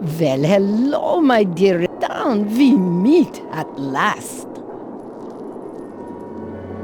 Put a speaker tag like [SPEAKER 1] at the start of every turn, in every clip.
[SPEAKER 1] Well, hello, my dear. Down we meet at last.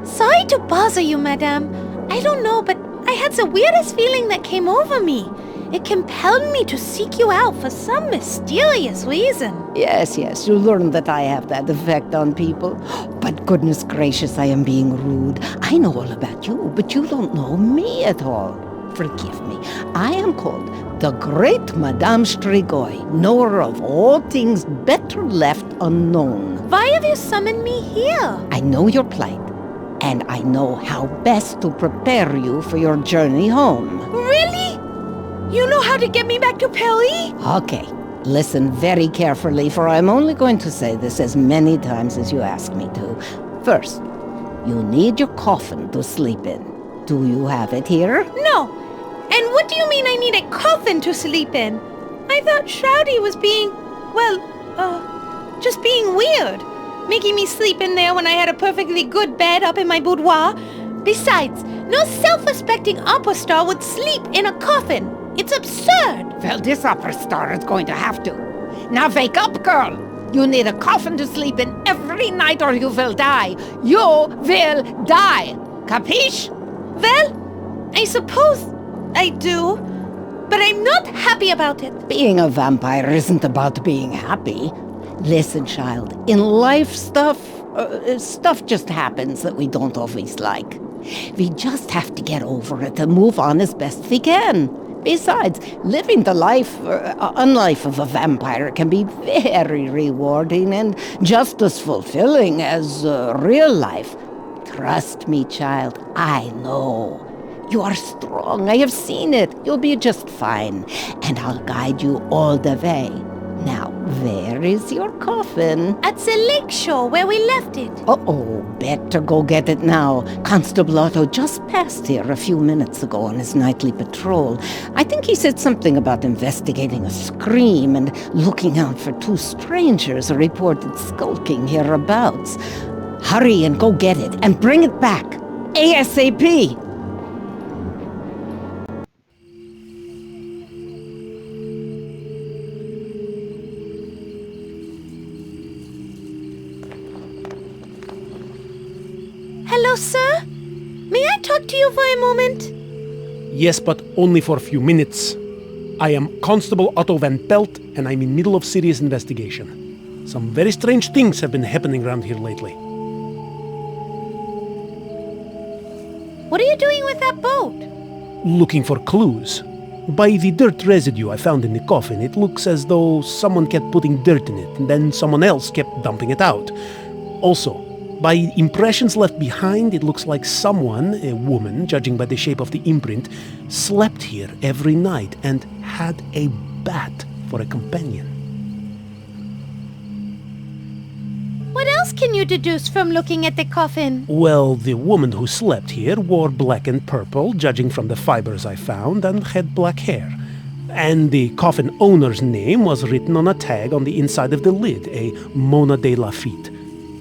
[SPEAKER 2] Sorry to bother you, madame. I don't know, but I had the weirdest feeling that came over me. It compelled me to seek you out for some mysterious reason.
[SPEAKER 1] Yes, you learn that I have that effect on people. But goodness gracious, I am being rude. I know all about you, but you don't know me at all. Forgive me. I am called the Great Madame Strigoi, knower of all things better left unknown.
[SPEAKER 2] Why have you summoned me here?
[SPEAKER 1] I know your plight, and I know how best to prepare you for your journey home.
[SPEAKER 2] Really? You know how to get me back to Paris?
[SPEAKER 1] Okay, listen very carefully, for I'm only going to say this as many times as you ask me to. First, you need your coffin to sleep in. Do you have it here?
[SPEAKER 2] No. And what do you mean I need a coffin to sleep in? I thought Shroudy was being, just being weird. Making me sleep in there when I had a perfectly good bed up in my boudoir. Besides, no self-respecting opera star would sleep in a coffin. It's absurd.
[SPEAKER 1] Well, this opera star is going to have to. Now wake up, girl. You need a coffin to sleep in every night or you will die. You will die. Capiche?
[SPEAKER 2] Well, I suppose I do, but I'm not happy about it.
[SPEAKER 1] Being a vampire isn't about being happy. Listen, child, in life stuff just happens that we don't always like. We just have to get over it and move on as best we can. Besides, living the unlife of a vampire can be very rewarding and just as fulfilling as real life. Trust me, child, I know. You are strong, I have seen it. You'll be just fine, and I'll guide you all the way. Now, where is your coffin?
[SPEAKER 2] At the lake shore where we left it.
[SPEAKER 1] Uh-oh, better go get it now. Constable Atto just passed here a few minutes ago on his nightly patrol. I think he said something about investigating a scream and looking out for two strangers reported skulking hereabouts. Hurry and go get it, and bring it back. ASAP!
[SPEAKER 2] Hello, sir? May I talk to you for a moment?
[SPEAKER 3] Yes, but only for a few minutes. I am Constable Otto van Pelt, and I'm in middle of serious investigation. Some very strange things have been happening around here lately.
[SPEAKER 2] What are you doing with that boat?
[SPEAKER 3] Looking for clues. By the dirt residue I found in the coffin, it looks as though someone kept putting dirt in it, and then someone else kept dumping it out. Also, by impressions left behind, it looks like someone, a woman, judging by the shape of the imprint, slept here every night and had a bat for a companion.
[SPEAKER 2] What else can you deduce from looking at the coffin?
[SPEAKER 3] Well, the woman who slept here wore black and purple, judging from the fibers I found, and had black hair. And the coffin owner's name was written on a tag on the inside of the lid, a Mona de Lafitte.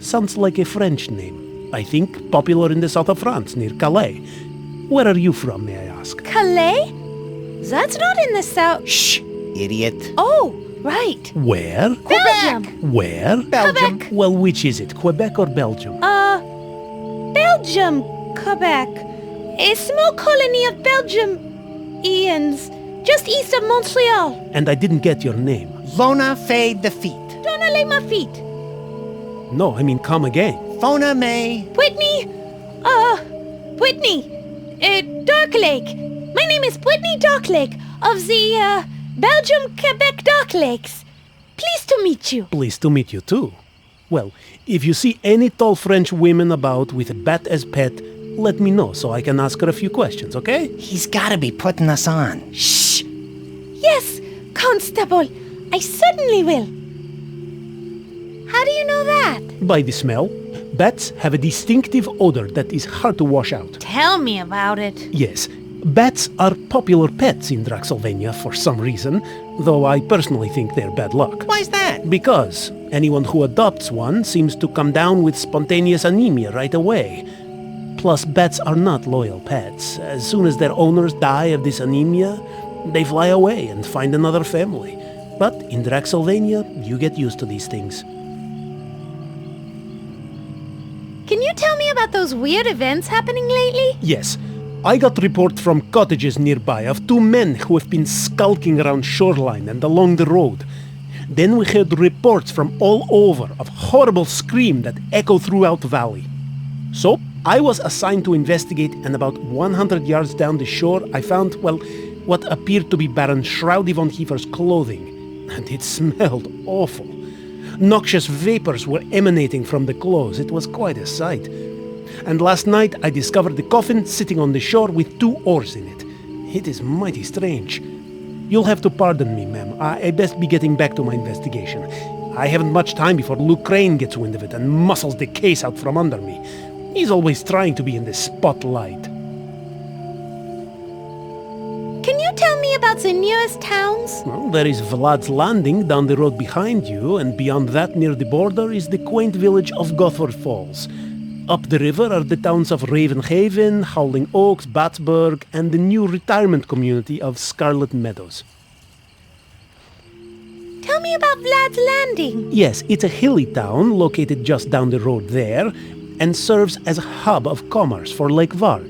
[SPEAKER 3] Sounds like a French name. I think popular in the south of France, near Calais. Where are you from, may I ask?
[SPEAKER 2] Calais? That's not in the south.
[SPEAKER 4] Shh, idiot.
[SPEAKER 2] Oh, right.
[SPEAKER 3] Where?
[SPEAKER 2] Belgium.
[SPEAKER 3] Where?
[SPEAKER 4] Belgium.
[SPEAKER 2] Quebec.
[SPEAKER 3] Well, which is it, Quebec or Belgium?
[SPEAKER 2] Belgium, Quebec. A small colony of Belgians, just east of Montreal.
[SPEAKER 3] And I didn't get your name.
[SPEAKER 4] Lona Fay de Feet.
[SPEAKER 2] Donna lay my feet.
[SPEAKER 3] No, I mean come again.
[SPEAKER 4] Fona May.
[SPEAKER 2] Whitney, Darklake. My name is Whitney Darklake of the, Belgium-Quebec Dark Lakes. Pleased to meet you.
[SPEAKER 3] Pleased to meet you too. Well, if you see any tall French women about with a bat as pet, let me know so I can ask her a few questions, okay?
[SPEAKER 4] He's gotta be putting us on.
[SPEAKER 2] Shh. Yes, Constable. I certainly will. How do you know that?
[SPEAKER 3] By the smell. Bats have a distinctive odor that is hard to wash out.
[SPEAKER 2] Tell me about it.
[SPEAKER 3] Yes, bats are popular pets in Draxylvania for some reason, though I personally think they're bad luck.
[SPEAKER 4] Why's that?
[SPEAKER 3] Because anyone who adopts one seems to come down with spontaneous anemia right away. Plus, bats are not loyal pets. As soon as their owners die of this anemia, they fly away and find another family. But in Draxylvania, you get used to these things.
[SPEAKER 2] Can you tell me about those weird events happening lately?
[SPEAKER 3] Yes, I got report from cottages nearby of two men who have been skulking around shoreline and along the road. Then we heard reports from all over of horrible screams that echo throughout the valley. So, I was assigned to investigate, and about 100 yards down the shore I found, well, what appeared to be Baron Shroudy von Hefer's clothing. And it smelled awful. Noxious vapors were emanating from the clothes. It was quite a sight. And last night I discovered the coffin sitting on the shore with 2 oars in it. It is mighty strange. You'll have to pardon me, ma'am. I best be getting back to my investigation. I haven't much time before Luke Crane gets wind of it and muscles the case out from under me. He's always trying to be in the spotlight.
[SPEAKER 2] Can you tell me about the nearest towns?
[SPEAKER 3] Well, there is Vlad's Landing down the road behind you, and beyond that, near the border, is the quaint village of Gothford Falls. Up the river are the towns of Ravenhaven, Howling Oaks, Battsburg, and the new retirement community of Scarlet Meadows.
[SPEAKER 2] Tell me about Vlad's Landing.
[SPEAKER 3] Yes, it's a hilly town located just down the road there, and serves as a hub of commerce for Lake Varg.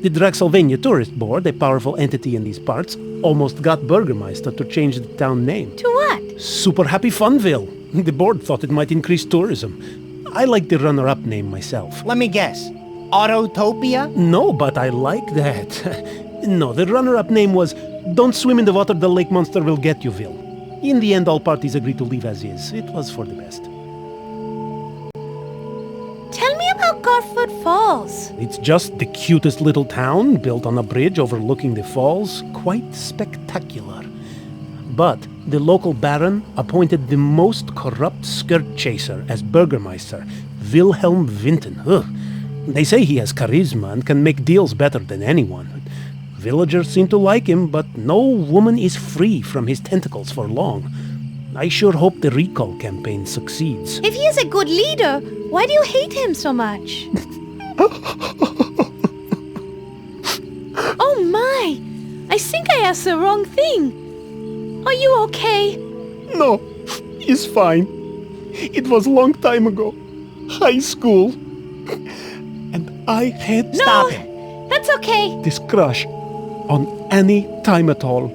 [SPEAKER 3] The Draxylvania Tourist Board, a powerful entity in these parts, almost got Burgermeister to change the town name.
[SPEAKER 2] To what?
[SPEAKER 3] Super Happy Funville. The board thought it might increase tourism. I like the runner-up name myself.
[SPEAKER 4] Let me guess. Autotopia?
[SPEAKER 3] No, but I like that. No, the runner-up name was Don't Swim in the Water, the Lake Monster Will Get Youville. In the end, all parties agreed to leave as is. It was for the best.
[SPEAKER 2] Tell me about Gothford Falls.
[SPEAKER 3] It's just the cutest little town, built on a bridge overlooking the falls. Quite spectacular. But the local baron appointed the most corrupt skirt chaser as burgermeister, Wilhelm Vinten. Ugh. They say he has charisma and can make deals better than anyone. Villagers seem to like him, but no woman is free from his tentacles for long. I sure hope the recall campaign succeeds.
[SPEAKER 2] If he is a good leader, why do you hate him so much? Oh my! I think I asked the wrong thing. Are you okay?
[SPEAKER 3] No, he's fine. It was long time ago. High school. And I had
[SPEAKER 2] No, that's okay.
[SPEAKER 3] this crush on any time at all.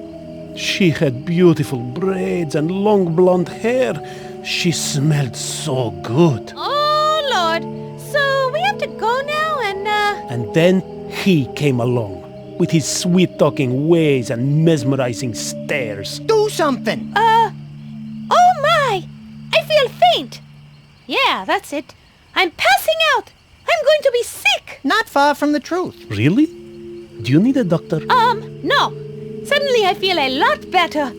[SPEAKER 3] She had beautiful braids and long blonde hair. She smelled so good.
[SPEAKER 2] Oh, Lord. So we have to go now
[SPEAKER 3] And then he came along with his sweet-talking ways and mesmerizing stares.
[SPEAKER 4] Do something!
[SPEAKER 2] oh my! I feel faint. Yeah, that's it. I'm passing out. I'm going to be sick.
[SPEAKER 4] Not far from the truth.
[SPEAKER 3] Really? Do you need a doctor?
[SPEAKER 2] No. Suddenly I feel a lot better.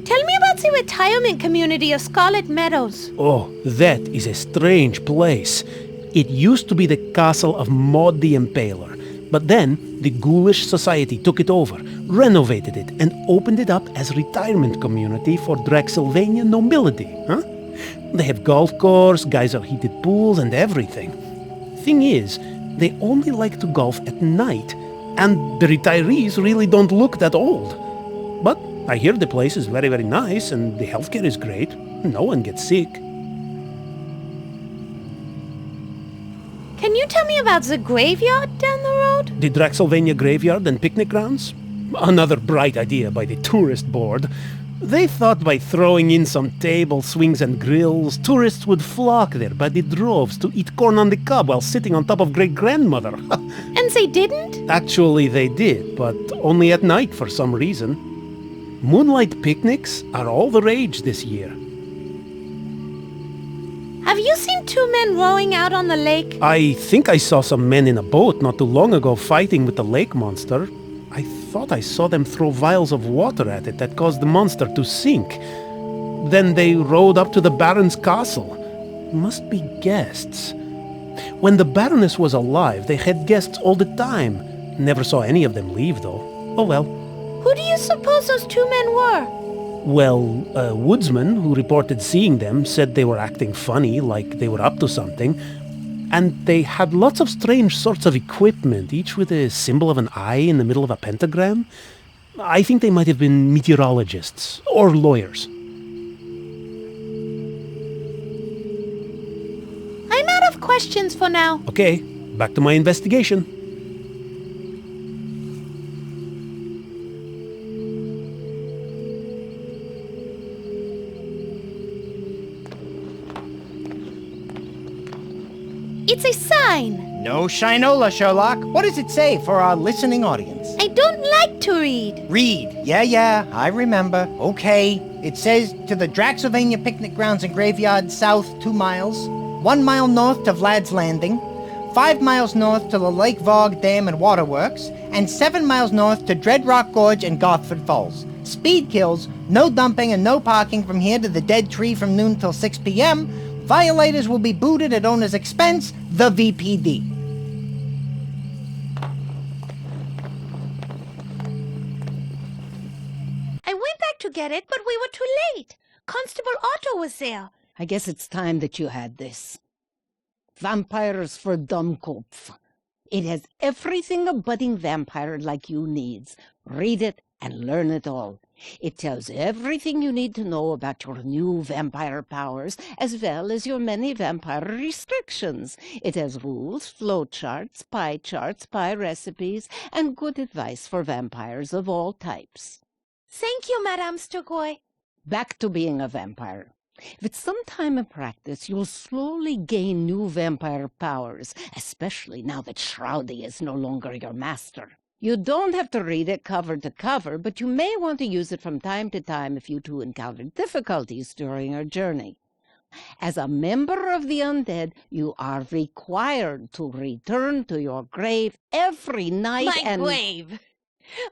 [SPEAKER 2] Tell me about the retirement community of Scarlet Meadows.
[SPEAKER 3] Oh, that is a strange place. It used to be the castle of Maud the Impaler, but then the Ghoulish Society took it over, renovated it, and opened it up as a retirement community for Draxylvania nobility. They have golf course, geyser-heated pools, and everything. Thing is, they only like to golf at night, and the retirees really don't look that old. But I hear the place is very, very nice, and the healthcare is great. No one gets sick.
[SPEAKER 2] Can you tell me about the graveyard down the road?
[SPEAKER 3] The Draxylvania graveyard and picnic grounds? Another bright idea by the tourist board. They thought by throwing in some tables, swings, and grills, tourists would flock there by the droves to eat corn on the cob while sitting on top of great-grandmother.
[SPEAKER 2] And they didn't?
[SPEAKER 3] Actually, they did, but only at night for some reason. Moonlight picnics are all the rage this year.
[SPEAKER 2] Have you seen 2 men rowing out on the lake?
[SPEAKER 3] I think I saw some men in a boat not too long ago fighting with the lake monster. I thought I saw them throw vials of water at it that caused the monster to sink. Then they rowed up to the Baron's castle. Must be guests. When the Baroness was alive, they had guests all the time. Never saw any of them leave, though. Oh well.
[SPEAKER 2] Who do you suppose those 2 men were?
[SPEAKER 3] Well, a woodsman who reported seeing them said they were acting funny, like they were up to something. And they had lots of strange sorts of equipment, each with a symbol of an eye in the middle of a pentagram. I think they might have been meteorologists or lawyers.
[SPEAKER 2] I'm out of questions for now.
[SPEAKER 3] Okay, back to my investigation.
[SPEAKER 2] It's a sign.
[SPEAKER 4] No shinola, Sherlock. What does it say for our listening audience?
[SPEAKER 2] I don't like to read.
[SPEAKER 4] Read. Yeah, I remember. Okay. It says, to the Draxylvania picnic grounds and graveyard south 2 miles, 1 mile north to Vlad's Landing, 5 miles north to the Lake Vogue Dam and Waterworks, and 7 miles north to Dread Rock Gorge and Garthford Falls. Speed kills, no dumping and no parking from here to the Dead Tree from noon till 6 p.m., violators will be booted at owner's expense, the VPD.
[SPEAKER 2] I went back to get it, but we were too late. Constable Otto was there.
[SPEAKER 1] I guess it's time that you had this. Vampires for Dummkopf. It has everything a budding vampire like you needs. Read it and learn it all. It tells everything you need to know about your new vampire powers, as well as your many vampire restrictions. It has rules, flowcharts, pie recipes, and good advice for vampires of all types.
[SPEAKER 2] Thank you, Madame Sturgoy.
[SPEAKER 1] Back to being a vampire. With some time in practice, you'll slowly gain new vampire powers, especially now that Shroudy is no longer your master. You don't have to read it cover to cover, but you may want to use it from time to time if you two encounter difficulties during your journey. As a member of the undead, you are required to return to your grave every night
[SPEAKER 2] My grave.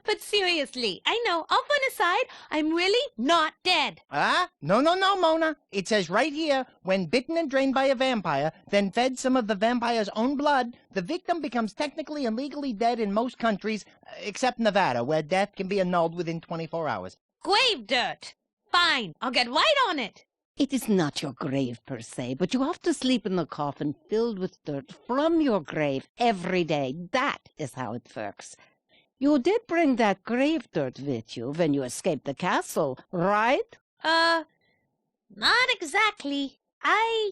[SPEAKER 2] But seriously, I know, off on a side, I'm really not dead.
[SPEAKER 4] No, Mona. It says right here, when bitten and drained by a vampire, then fed some of the vampire's own blood, the victim becomes technically and legally dead in most countries, except Nevada, where death can be annulled within 24 hours.
[SPEAKER 2] Grave dirt. Fine, I'll get right on it.
[SPEAKER 1] It is not your grave per se, but you have to sleep in a coffin filled with dirt from your grave every day. That is how it works. You did bring that grave dirt with you when you escaped the castle, right?
[SPEAKER 2] Not exactly. I,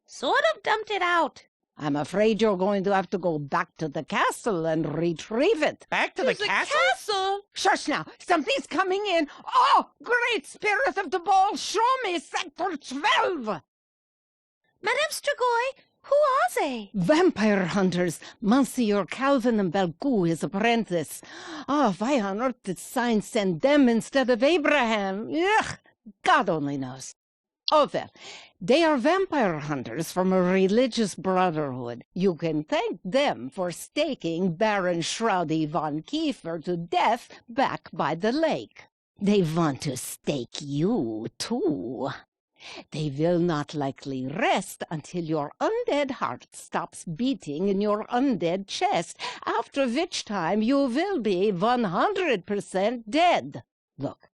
[SPEAKER 2] sort of dumped it out.
[SPEAKER 1] I'm afraid you're going to have to go back to the castle and retrieve it.
[SPEAKER 4] Back to the castle?
[SPEAKER 1] Shush now! Something's coming in! Oh, great spirit of the ball, show me Sector 12!
[SPEAKER 2] Madame Sturgoy, who are they?
[SPEAKER 1] Vampire hunters, Monsieur Calvin and Belcou, his apprentice. Oh, why on earth did sign send them instead of Abraham? Ugh, God only knows. Oh, well, they are vampire hunters from a religious brotherhood. You can thank them for staking Baron Shroudy von Kiefer to death back by the lake. They want to stake you, too. They will not likely rest until your undead heart stops beating in your undead chest, after which time you will be 100% dead. Look,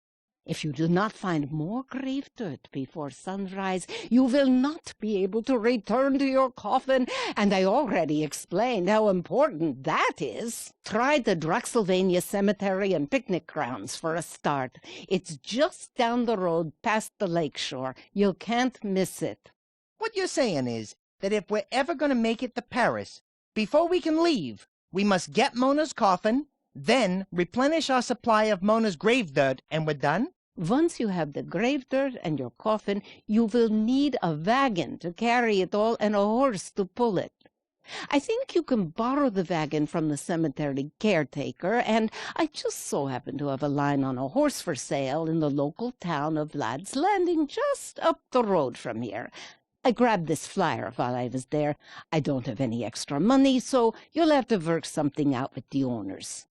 [SPEAKER 1] if you do not find more grave dirt before sunrise, you will not be able to return to your coffin, and I already explained how important that is. Try the Draxylvania Cemetery and Picnic Grounds for a start. It's just down the road past the lakeshore. You can't miss it.
[SPEAKER 4] What you're saying is that if we're ever going to make it to Paris, before we can leave, we must get Mona's coffin, then replenish our supply of Mona's grave dirt, and we're done?
[SPEAKER 1] Once you have the grave dirt and your coffin, you will need a wagon to carry it all and a horse to pull it. I think you can borrow the wagon from the cemetery caretaker, and I just so happen to have a line on a horse for sale in the local town of Vlad's Landing, just up the road from here. I grabbed this flyer while I was there. I don't have any extra money, so you'll have to work something out with the owners.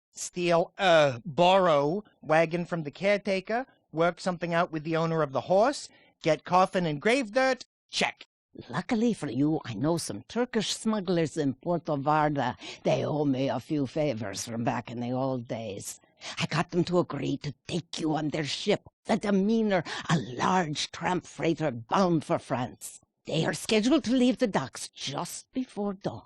[SPEAKER 4] Borrow wagon from the caretaker, work something out with the owner of the horse, get coffin and grave dirt, check.
[SPEAKER 1] Luckily for you, I know some Turkish smugglers in Puerto Varda. They owe me a few favors from back in the old days. I got them to agree to take you on their ship, the Demeanor, a large tramp freighter bound for France. They are scheduled to leave the docks just before dawn.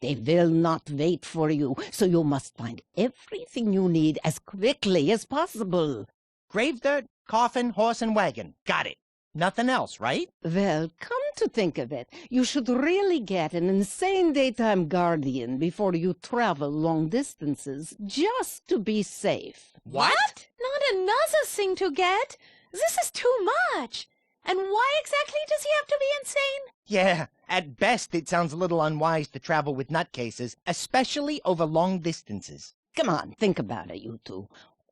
[SPEAKER 1] They will not wait for you, so you must find everything you need as quickly as possible.
[SPEAKER 4] Grave dirt, coffin, horse, and wagon. Got it. Nothing else, right?
[SPEAKER 1] Well, come to think of it, you should really get an insane daytime guardian before you travel long distances, just to be safe.
[SPEAKER 4] What?
[SPEAKER 2] Not another thing to get. This is too much. And why exactly does he have to be insane?
[SPEAKER 4] Yeah, at best it sounds a little unwise to travel with nutcases, especially over long distances.
[SPEAKER 1] Come on, think about it, you two.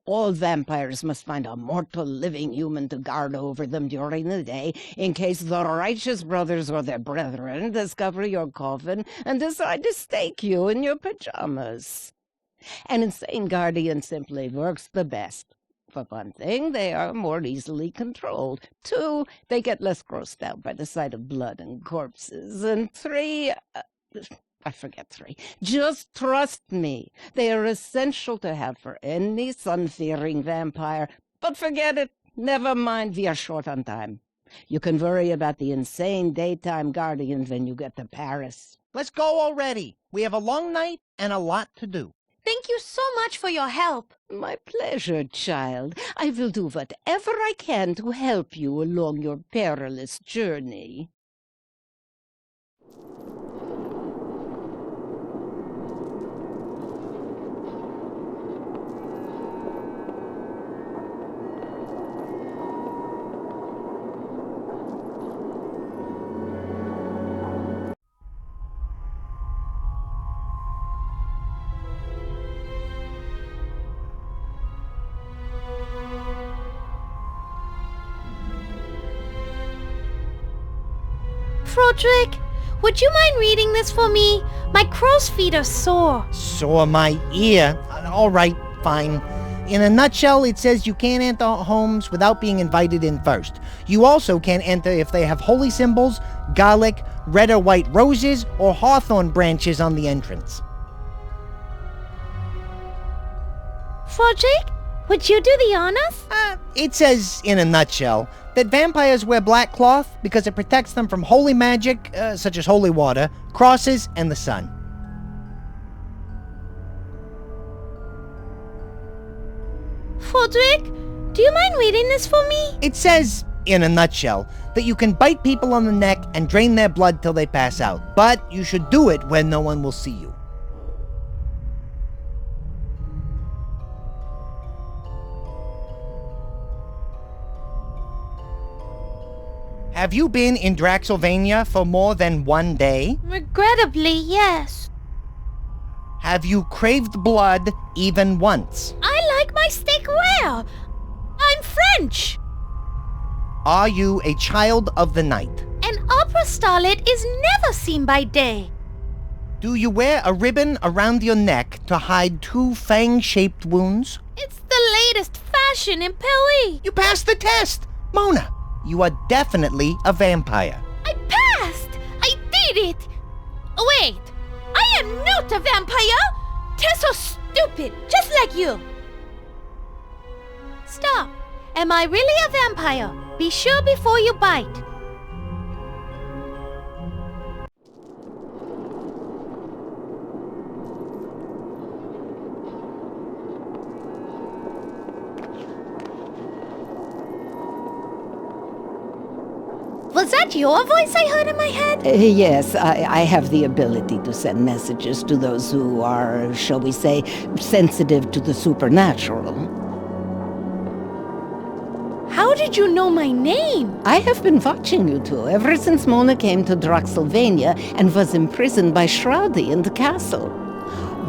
[SPEAKER 1] All vampires must find a mortal living human to guard over them during the day in case the righteous brothers or their brethren discover your coffin and decide to stake you in your pajamas. An insane guardian simply works the best. For one thing, they are more easily controlled. 2, they get less grossed out by the sight of blood and corpses. And 3, I forget 3. Just trust me. They are essential to have for any sun-fearing vampire. But forget it. Never mind, we are short on time. You can worry about the insane daytime guardian when you get to Paris.
[SPEAKER 4] Let's go already. We have a long night and a lot to do.
[SPEAKER 2] Thank you so much for your help.
[SPEAKER 1] My pleasure, child. I will do whatever I can to help you along your perilous journey.
[SPEAKER 2] Froderick, would you mind reading this for me? My crow's feet are sore.
[SPEAKER 4] Sore my ear. All right, fine. In a nutshell, it says you can't enter homes without being invited in first. You also can't enter if they have holy symbols, garlic, red or white roses, or hawthorn branches on the entrance.
[SPEAKER 2] Froderick, would you do the honors?
[SPEAKER 4] It says, in a nutshell, that vampires wear black cloth because it protects them from holy magic, such as holy water, crosses, and the sun.
[SPEAKER 2] Froderick, do you mind reading this for me?
[SPEAKER 4] It says, in a nutshell, that you can bite people on the neck and drain their blood till they pass out, but you should do it when no one will see you. Have you been in Draxylvania for more than one day?
[SPEAKER 2] Regrettably, yes.
[SPEAKER 4] Have you craved blood even once?
[SPEAKER 2] I like my steak rare. I'm French.
[SPEAKER 4] Are you a child of the night?
[SPEAKER 2] An opera starlet is never seen by day.
[SPEAKER 4] Do you wear a ribbon around your neck to hide 2 fang-shaped wounds?
[SPEAKER 2] It's the latest fashion in Paris.
[SPEAKER 4] You passed the test! Mona, you are definitely a vampire.
[SPEAKER 2] I passed! I did it! Oh, wait! I am not a vampire! They're so stupid, just like you! Stop! Am I really a vampire? Be sure before you bite. Was that your voice I heard in my head?
[SPEAKER 1] Yes, I have the ability to send messages to those who are, shall we say, sensitive to the supernatural.
[SPEAKER 2] How did you know my name?
[SPEAKER 1] I have been watching you two ever since Mona came to Draxylvania and was imprisoned by Shroudy in the castle.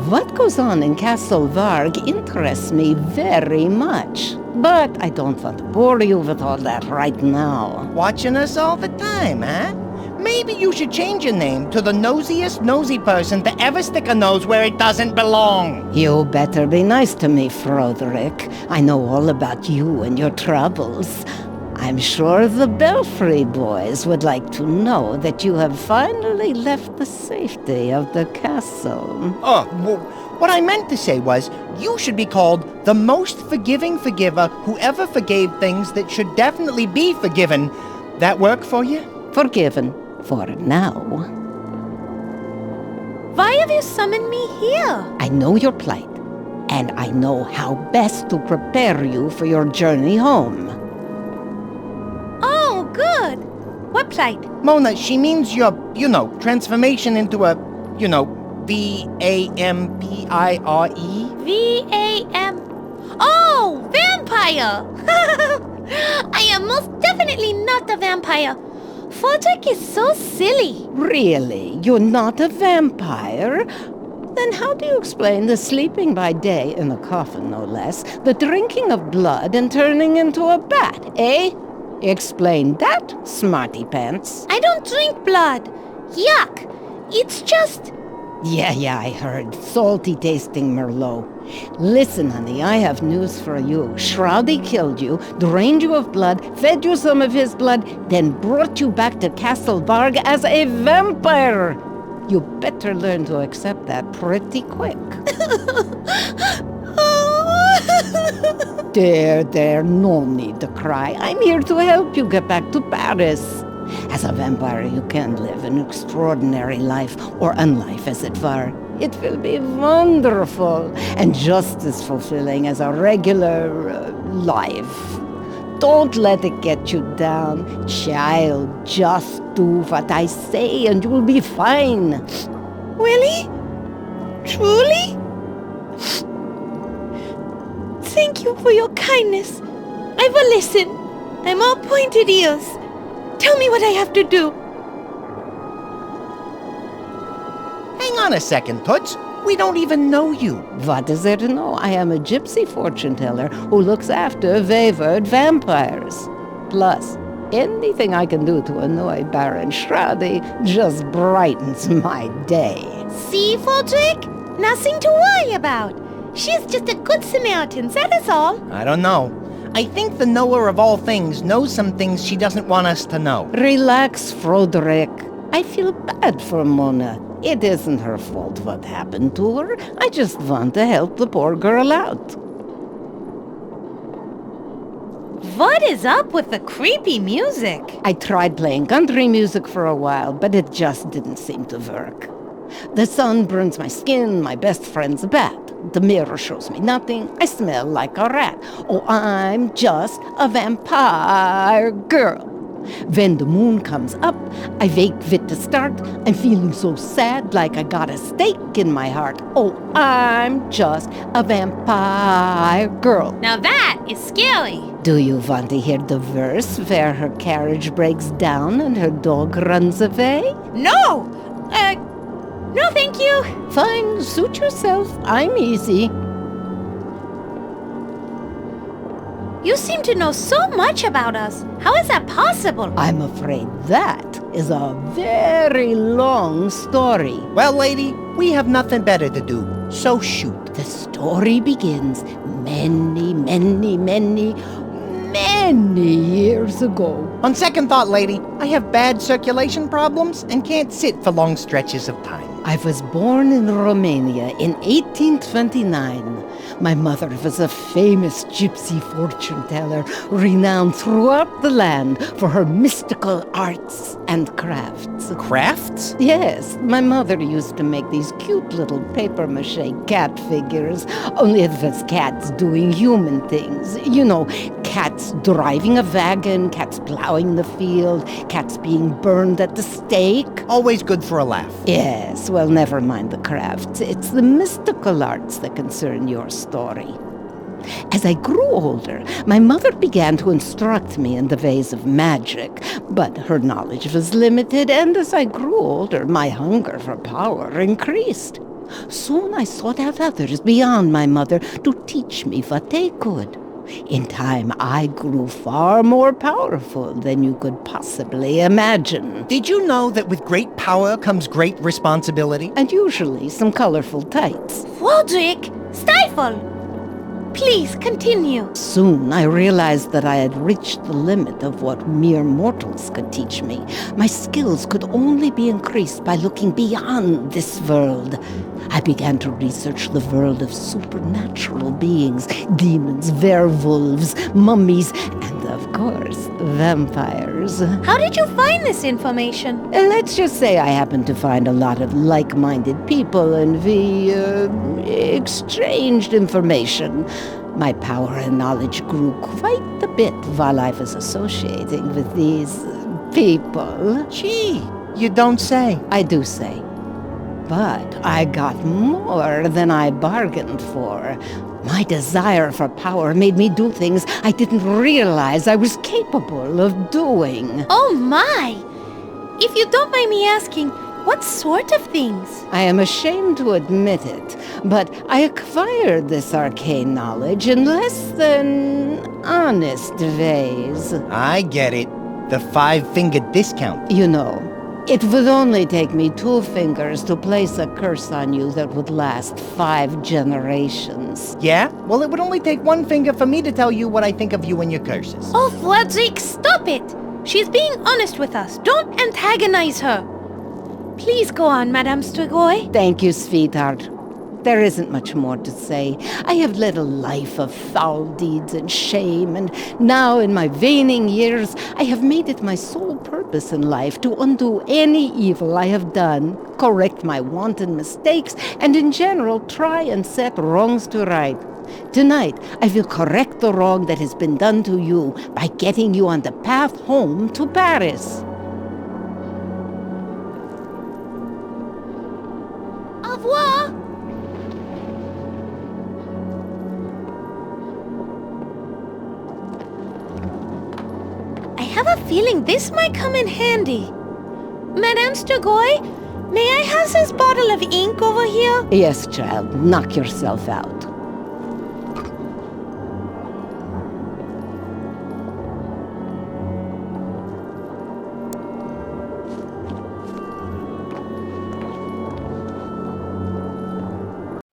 [SPEAKER 1] What goes on in Castle Varg interests me very much. But I don't want to bore you with all that right now.
[SPEAKER 4] Watching us all the time, huh? Maybe you should change your name to the nosiest nosy person to ever stick a nose where it doesn't belong.
[SPEAKER 1] You better be nice to me, Froderick. I know all about you and your troubles. I'm sure the Belfry boys would like to know that you have finally left the safety of the castle.
[SPEAKER 4] Oh, what I meant to say was, you should be called the most forgiving forgiver who ever forgave things that should definitely be forgiven. That work for you?
[SPEAKER 1] Forgiven for now.
[SPEAKER 2] Why have you summoned me here?
[SPEAKER 1] I know your plight, and I know how best to prepare you for your journey home.
[SPEAKER 2] Oh, good. What plight?
[SPEAKER 4] Mona, she means your, transformation into a, Vampire.
[SPEAKER 2] V-A-M. Oh, vampire! I am most definitely not a vampire. Fodrick is so silly.
[SPEAKER 1] Really? You're not a vampire? Then how do you explain the sleeping by day in a coffin, no less, the drinking of blood and turning into a bat, eh? Explain that, smarty pants.
[SPEAKER 2] I don't drink blood. Yuck. It's just...
[SPEAKER 1] Yeah, I heard. Salty tasting Merlot. Listen, honey, I have news for you. Shroudy killed you, drained you of blood, fed you some of his blood, then brought you back to Castle Varg as a vampire. You better learn to accept that pretty quick. There, no need to cry. I'm here to help you get back to Paris. As a vampire, you can live an extraordinary life, or unlife as it were. It will be wonderful, and just as fulfilling as a regular life. Don't let it get you down. Child, just do what I say and you'll be fine.
[SPEAKER 2] Willie? Truly? Thank you for your kindness. I will listen. I'm all pointed ears. Tell me what I have to do.
[SPEAKER 4] Hang on a second, Toots. We don't even know you.
[SPEAKER 1] What is there to know? I am a gypsy fortune teller who looks after wayward vampires. Plus, anything I can do to annoy Baron Shroudy just brightens my day.
[SPEAKER 2] See, Fodrick? Nothing to worry about. She's just a good Samaritan, that is all.
[SPEAKER 4] I don't know. I think the knower of all things knows some things she doesn't want us to know.
[SPEAKER 1] Relax, Froderick. I feel bad for Mona. It isn't her fault what happened to her. I just want to help the poor girl out.
[SPEAKER 2] What is up with the creepy music?
[SPEAKER 1] I tried playing country music for a while, but it just didn't seem to work. The sun burns my skin, my best friend's a bat. The mirror shows me nothing, I smell like a rat. Oh, I'm just a vampire girl. When the moon comes up, I wait with the start. I'm feeling so sad, like I got a stake in my heart. Oh, I'm just a vampire girl.
[SPEAKER 2] Now that is scary.
[SPEAKER 1] Do you want to hear the verse where her carriage breaks down and her dog runs away?
[SPEAKER 2] No! No, thank you.
[SPEAKER 1] Fine, suit yourself. I'm easy.
[SPEAKER 2] You seem to know so much about us. How is that possible?
[SPEAKER 1] I'm afraid that is a very long story.
[SPEAKER 4] Well, lady, we have nothing better to do, so shoot.
[SPEAKER 1] The story begins many years ago.
[SPEAKER 4] On second thought, lady, I have bad circulation problems and can't sit for long stretches of time.
[SPEAKER 1] I was born in Romania in 1829. My mother was a famous gypsy fortune teller, renowned throughout the land for her mystical arts and crafts.
[SPEAKER 4] Crafts?
[SPEAKER 1] Yes, my mother used to make these cute little papier-mâché cat figures, only it was cats doing human things. You know, cats driving a wagon, cats plowing the field, cats being burned at the stake.
[SPEAKER 4] Always good for a laugh.
[SPEAKER 1] Yes, well, never mind the crafts. It's the mystical arts that concern your story. As I grew older, my mother began to instruct me in the ways of magic, but her knowledge was limited, and as I grew older, my hunger for power increased. Soon I sought out others beyond my mother to teach me what they could. In time, I grew far more powerful than you could possibly imagine.
[SPEAKER 4] Did you know that with great power comes great responsibility?
[SPEAKER 1] And usually some colorful tights.
[SPEAKER 2] Fodrick, stifle! Please continue.
[SPEAKER 1] Soon I realized that I had reached the limit of what mere mortals could teach me. My skills could only be increased by looking beyond this world. I began to research the world of supernatural beings, demons, werewolves, mummies, and of Of course, vampires.
[SPEAKER 2] How did you find this information?
[SPEAKER 1] Let's just say I happened to find a lot of like-minded people and we exchanged information. My power and knowledge grew quite a bit while I was associating with these people.
[SPEAKER 4] Gee, you don't say.
[SPEAKER 1] I do say. But I got more than I bargained for. My desire for power made me do things I didn't realize I was capable of doing.
[SPEAKER 2] Oh my! If you don't mind me asking, what sort of things?
[SPEAKER 1] I am ashamed to admit it, but I acquired this arcane knowledge in less than honest ways.
[SPEAKER 4] I get it. The 5-finger discount.
[SPEAKER 1] You know, it would only take me 2 fingers to place a curse on you that would last 5 generations.
[SPEAKER 4] Yeah? Well, it would only take 1 finger for me to tell you what I think of you and your curses.
[SPEAKER 2] Oh, Vladzik, stop it! She's being honest with us. Don't antagonize her. Please go on, Madame Strigoi.
[SPEAKER 1] Thank you, sweetheart. There isn't much more to say. I have led a life of foul deeds and shame, and now in my waning years, I have made it my sole purpose in life to undo any evil I have done, correct my wanton mistakes, and in general try and set wrongs to right. Tonight, I will correct the wrong that has been done to you by getting you on the path home to Paris.
[SPEAKER 2] Au revoir! I have a feeling this might come in handy. Madame Strigoi, may I have this bottle of ink over here?
[SPEAKER 1] Yes, child, knock yourself out.